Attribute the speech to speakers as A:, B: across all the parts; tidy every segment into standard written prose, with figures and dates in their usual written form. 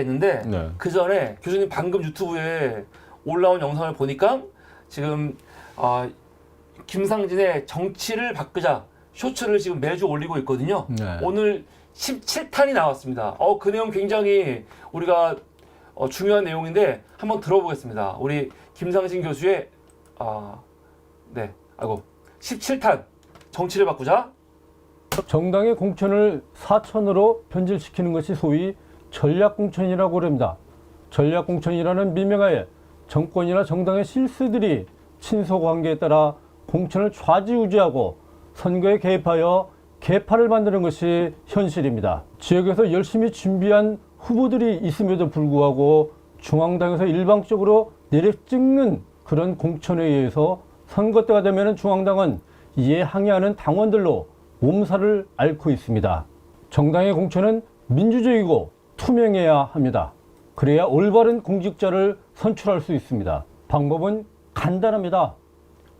A: 있는데
B: 네.
A: 그 전에 교수님 방금 유튜브에 올라온 영상을 보니까 지금 김상진의 정치를 바꾸자 쇼츠를 지금 매주 올리고 있거든요.
B: 네.
A: 오늘 17탄이 나왔습니다. 그 내용 굉장히 우리가 중요한 내용인데 한번 들어보겠습니다. 우리 김상진 교수의 17탄 정치를 바꾸자.
B: 정당의 공천을 사천으로 변질시키는 것이 소위 전략공천이라고 합니다. 전략공천이라는 미명하에 정권이나 정당의 실세들이 친소관계에 따라 공천을 좌지우지하고 선거에 개입하여 개파를 만드는 것이 현실입니다. 지역에서 열심히 준비한 후보들이 있음에도 불구하고 중앙당에서 일방적으로 내려찍는 그런 공천에 의해서 선거 때가 되면 중앙당은 이에 항의하는 당원들로 몸살을 앓고 있습니다. 정당의 공천은 민주적이고 투명해야 합니다. 그래야 올바른 공직자를 선출할 수 있습니다. 방법은 간단합니다.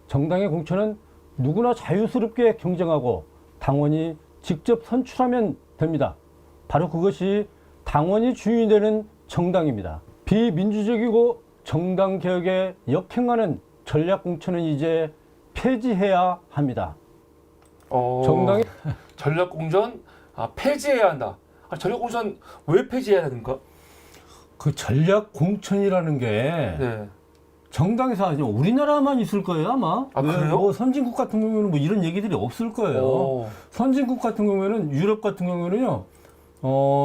B: 정당의 공천은 누구나 자유스럽게 경쟁하고 당원이 직접 선출하면 됩니다. 바로 그것이 당원이 주인이 되는 정당입니다. 비민주적이고 정당개혁에 역행하는 전략공천은 이제 폐지해야 합니다. 정당이
A: 전략공천 폐지해야 한다. 전략공천 왜 폐지해야 되는가?
B: 그 전략공천이라는 게
A: 네.
B: 정당에서 아니죠. 우리나라만 있을 거예요 아마.
A: 그래요?
B: 뭐 선진국 같은 경우에는 뭐 이런 얘기들이 없을 거예요. 선진국 같은 경우에는 유럽 같은 경우에는요.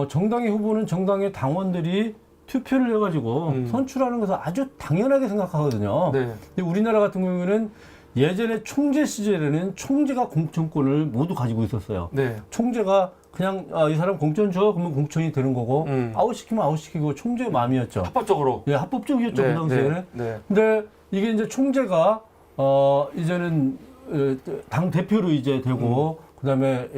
B: 정당의 후보는 정당의 당원들이 투표를 해가지고 선출하는 것을 아주 당연하게 생각하거든요.
A: 네.
B: 근데 우리나라 같은 경우에는 예전에 총재 시절에는 총재가 공천권을 모두 가지고 있었어요.
A: 네.
B: 총재가 그냥 이 사람 공천 줘 그러면 공천이 되는 거고 아웃시키면 아웃시키고 총재의 마음이었죠.
A: 합법적으로.
B: 예, 합법적이었죠.
A: 네,
B: 그 당시에는.
A: 네, 네.
B: 근데 이게 이제 총재가 이제는 당 대표로 이제 되고 그다음에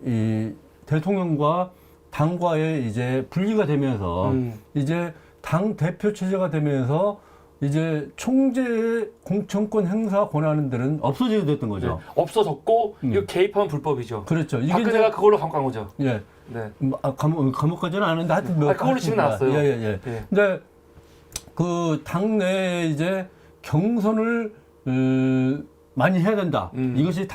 B: 이 대통령과 당과의 이제 분리가 되면서 이제 당 대표 체제가 되면서 이제 총재의 공천권 행사 권한들은 없어지게 됐던 거죠.
A: 네. 없어졌고 이거 개입하면 불법이죠.
B: 그렇죠. 이게
A: 박근혜가 그걸로 감옥 거죠.
B: 예.
A: 네.
B: 감옥까지는 안 했는데 하여튼
A: 그걸로 지금 나왔어요.
B: 예.
A: 예.
B: 근데 그 당내에 이제 경선을 많이 해야 된다. 이것이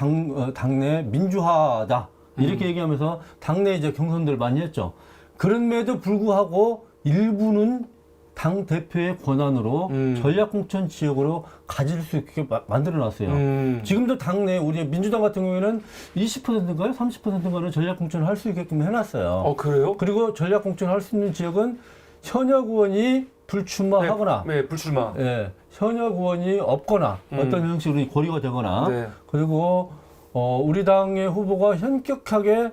B: 당내 민주화다. 이렇게 얘기하면서 당내 이제 경선들을 많이 했죠. 그럼에도 불구하고 일부는 당 대표의 권한으로 전략공천 지역으로 가질 수 있게 만들어놨어요. 지금도 당내 우리 민주당 같은 경우에는 20%인가요? 30%인가는 전략공천을 할 수 있게끔 해놨어요.
A: 그래요?
B: 그리고 전략공천을 할 수 있는 지역은 현역 의원이 불출마하거나,
A: 네, 불출마.
B: 예, 현역 의원이 없거나 어떤 형식으로 고리가 되거나,
A: 네.
B: 그리고 우리 당의 후보가 현격하게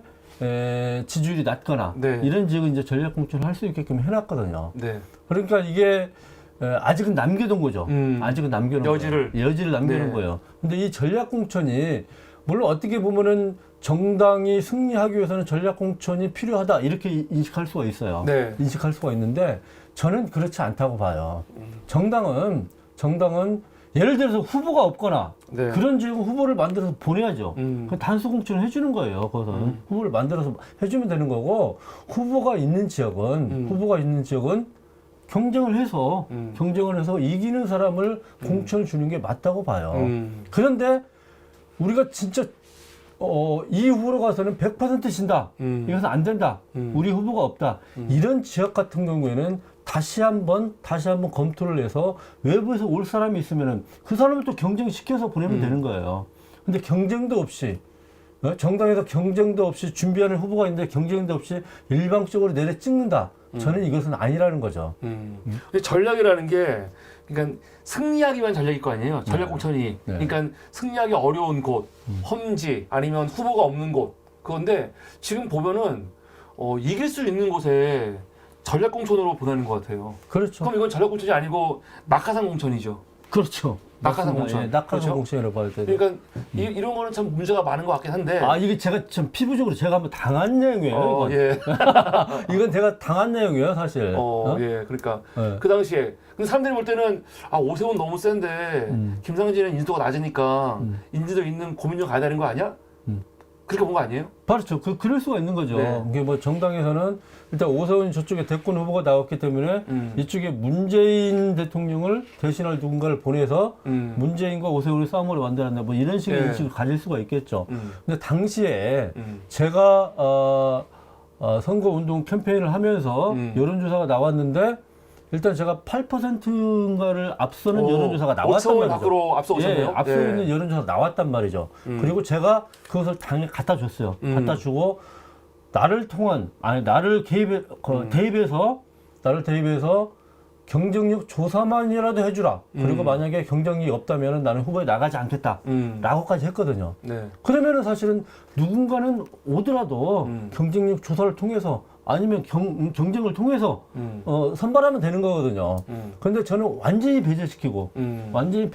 B: 지지율이 낮거나
A: 네.
B: 이런 지역은 이제 전략공천을 할 수 있게끔 해놨거든요.
A: 네.
B: 그러니까 이게 아직은 남겨둔 거죠. 아직은 남겨놓은
A: 여지를.
B: 거예요. 여지를 남겨놓은
A: 네.
B: 거예요. 근데 이 전략공천이 물론 어떻게 보면은 정당이 승리하기 위해서는 전략공천이 필요하다 이렇게 인식할 수가 있어요.
A: 네.
B: 인식할 수가 있는데 저는 그렇지 않다고 봐요. 정당은 예를 들어서 후보가 없거나
A: 네.
B: 그런 지역은 후보를 만들어서 보내야죠. 그 단수 공천을 해주는 거예요. 그것은 후보를 만들어서 해주면 되는 거고 후보가 있는 지역은 경쟁을 해서 이기는 사람을 공천을 주는 게 맞다고 봐요. 그런데 우리가 진짜 이 후보로 가서는 100% 진다. 이것은 안 된다. 우리 후보가 없다. 이런 지역 같은 경우에는 다시 한번 검토를 해서 외부에서 올 사람이 있으면은 그 사람을 또 경쟁시켜서 보내면 되는 거예요. 근데 경쟁도 없이 정당에서 경쟁도 없이 준비하는 후보가 있는데 경쟁도 없이 일방적으로 내려 찍는다. 저는 이것은 아니라는 거죠.
A: 근데 전략이라는 게 그러니까 승리하기 위한 전략일 거 아니에요. 전략 공천이.
B: 네.
A: 그러니까 승리하기 어려운 곳, 험지 아니면 후보가 없는 곳. 그런데 지금 보면은 이길 수 있는 곳에 전략 공천으로 보내는 것 같아요.
B: 그렇죠.
A: 그럼 이건 전략 공천이 아니고 낙하산 공천이죠.
B: 그렇죠.
A: 낙하산
B: 맞습니다.
A: 공천.
B: 예, 낙하산
A: 그렇죠?
B: 공천이라고 봐야 돼요.
A: 그러니까 이런 거는 참 문제가 많은 것 같긴 한데.
B: 이게 제가 참 피부적으로 제가 한번 당한 내용이에요. 이건.
A: 예.
B: 이건 제가 당한 내용이에요, 사실.
A: 예. 그러니까
B: 네.
A: 그 당시에 근데 사람들이 볼 때는 오세훈 너무 센데 김상진은 인지도가 낮으니까 인지도 있는 고민정 가야 되는 거 아니야? 그렇게 본 거 아니에요?
B: 그렇죠. 그럴 수가 있는 거죠.
A: 네.
B: 이게 뭐 정당에서는 일단 오세훈 저쪽에 대권 후보가 나왔기 때문에 이쪽에 문재인 대통령을 대신할 누군가를 보내서 문재인과 오세훈의 싸움으로 만들었다. 뭐 이런 식의
A: 네.
B: 인식을 가질 수가 있겠죠. 근데 당시에
A: 음.
B: 제가 선거운동 캠페인을 하면서 여론조사가 나왔는데 일단 제가 8%인가를 앞서는 여론조사가 나왔단
A: 5천
B: 말이죠.
A: 밖으로 앞서오셨네요.
B: 예, 앞서
A: 예.
B: 있는 여론조사가 나왔단 말이죠. 그리고 제가 그것을 당에 갖다 줬어요. 갖다 주고 나를 대입해서 경쟁력 조사만이라도 해주라. 그리고 만약에 경쟁력이 없다면 나는 후보에 나가지 않겠다. 라고까지 했거든요.
A: 네.
B: 그러면은 사실은 누군가는 오더라도 경쟁력 조사를 통해서 아니면 경쟁을 통해서 선발하면 되는 거거든요. 그런데 저는 완전히 배제시키고 완전히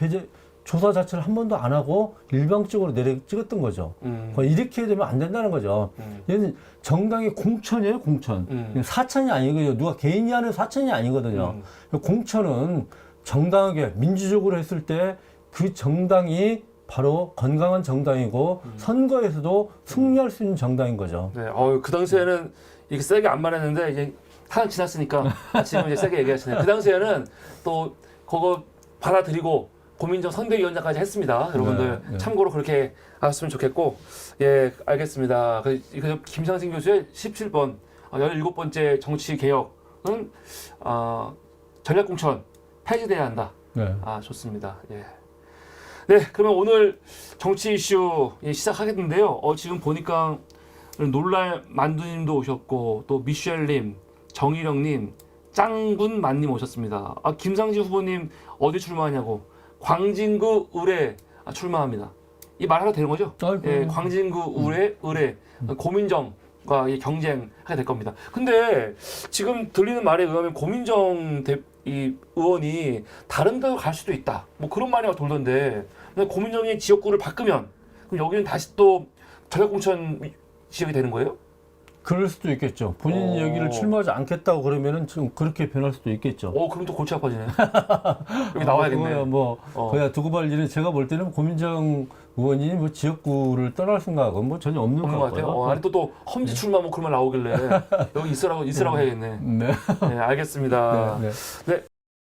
B: 조사 자체를 한 번도 안 하고 일방적으로 내려 찍었던 거죠. 이렇게 되면 안 된다는 거죠. 얘는 정당의 공천이에요, 공천. 사천이 아니거든요. 누가 개인이 하는 사천이 아니거든요. 공천은 정당하게 민주적으로 했을 때 그 정당이 바로 건강한 정당이고 선거에서도 승리할 수 있는 정당인 거죠.
A: 네. 그 당시에는 이렇게 세게 안 말했는데 이제 한참 지났으니까 지금 이제 세게 얘기하시네요. 그 당시에는 또 그거 받아들이고 고민정 선대위원장까지 했습니다. 여러분들
B: 네.
A: 참고로 그렇게 하셨으면 좋겠고, 예, 알겠습니다. 김상진 교수의 17번, 17번째 정치개혁은 전략공천 폐지돼야 한다.
B: 네.
A: 좋습니다. 예. 네, 그러면 오늘 정치 이슈 시작하겠는데요. 지금 보니까 놀랄 만두님도 오셨고 또 미셸님, 정일영님, 짱군만님 오셨습니다. 김상진 후보님 어디 출마하냐고. 광진구 의뢰 출마합니다. 이 말하도 되는 거죠? 예, 광진구 의뢰 고민정과 경쟁하게 될 겁니다. 근데 지금 들리는 말에 의하면 고민정 이 의원이 다른 데로 갈 수도 있다. 뭐 그런 말이 돌던데 고민정이 지역구를 바꾸면 그럼 여기는 다시 또 전략공천 지역이 되는 거예요?
B: 그럴 수도 있겠죠. 본인이 여기를 출마하지 않겠다고 그러면은 좀 그렇게 변할 수도 있겠죠.
A: 그럼 또 골치 아파지네. 여기 나와야겠네.
B: 그야 두고 볼 일은 제가 볼 때는 고민정 의원이 뭐 지역구를 떠날 생각은 뭐 전혀 없는 것 같아요.
A: 아니 또 험지 출마 뭐 그런 말 나오길래 여기 있으라고 해야겠네.
B: 네.
A: 네, 알겠습니다.
B: 네.
A: 네.